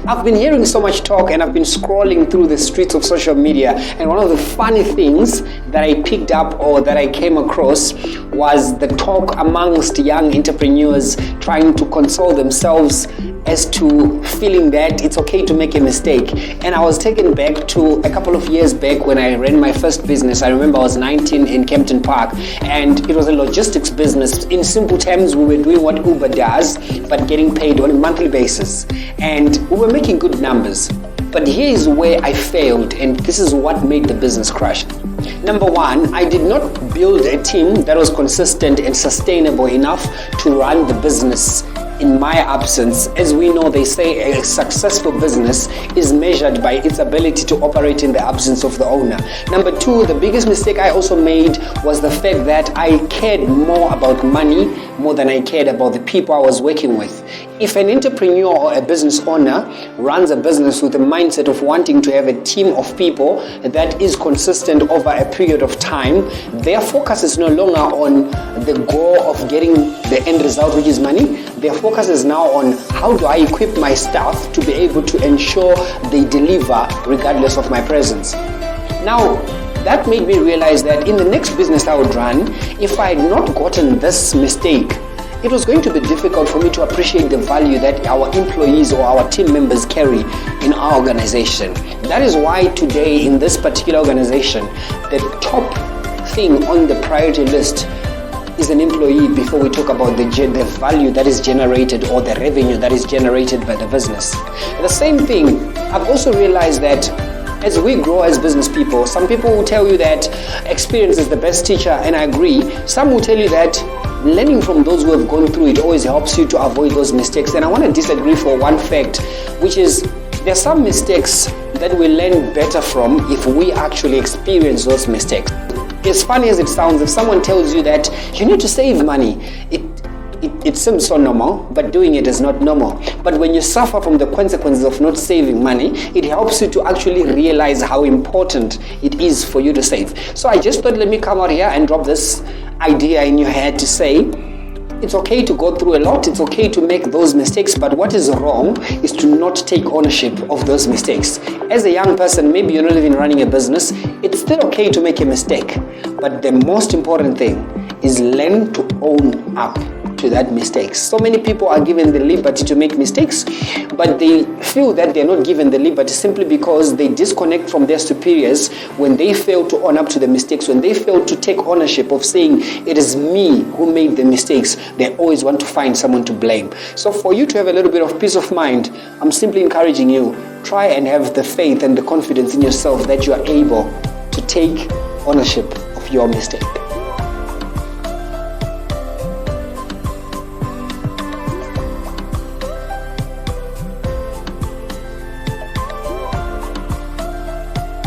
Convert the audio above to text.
I've been hearing so much talk and I've been scrolling through the streets of social media, and one of the funny things that I picked up or that I came across was the talk amongst young entrepreneurs trying to console themselves as to feeling that it's okay to make a mistake. And I was taken back to a couple of years back when I ran my first business. I remember I was 19 in Kempton Park, and it was a logistics business. In simple terms, we were doing what Uber does, but getting paid on a monthly basis. And we were making good numbers. But here is where I failed, and this is what made the business crash. Number one, I did not build a team that was consistent and sustainable enough to run the business in my absence. As we know, they say a successful business is measured by its ability to operate in the absence of the owner. Number two, the biggest mistake I also made was the fact that I cared more about money more than I cared about the people I was working with. If an entrepreneur or a business owner runs a business with the mindset of wanting to have a team of people that is consistent over a period of time, their focus is no longer on the goal of getting the end result, which is money. Their focus is now on how do I equip my staff to be able to ensure they deliver regardless of my presence. Now, that made me realize that in the next business I would run, if I had not gotten this mistake, it was going to be difficult for me to appreciate the value that our employees or our team members carry in our organization. That is why today in this particular organization, the top thing on the priority list is an employee before we talk about the value that is generated or the revenue that is generated by the business. The same thing, I've also realized that as we grow as business people, some people will tell you that experience is the best teacher, and I agree. Some will tell you that learning from those who have gone through it always helps you to avoid those mistakes. And I want to disagree for one fact, which is there are some mistakes that we learn better from if we actually experience those mistakes. As funny as it sounds, if someone tells you that you need to save money, it seems so normal, but doing it is not normal. But when you suffer from the consequences of not saving money, it helps you to actually realize how important it is for you to save. So I just thought, let me come out here and drop this idea in your head to say, it's okay to go through a lot, it's okay to make those mistakes, but what is wrong is to not take ownership of those mistakes. As a young person, maybe you're not even running a business, it's still okay to make a mistake. But the most important thing is learn to own up to that mistake. So many people are given the liberty to make mistakes, but they feel that they're not given the liberty simply because they disconnect from their superiors when they fail to own up to the mistakes, when they fail to take ownership of saying, it is me who made the mistakes. They always want to find someone to blame. So for you to have a little bit of peace of mind, I'm simply encouraging you, try and have the faith and the confidence in yourself that you are able to take ownership of your mistake.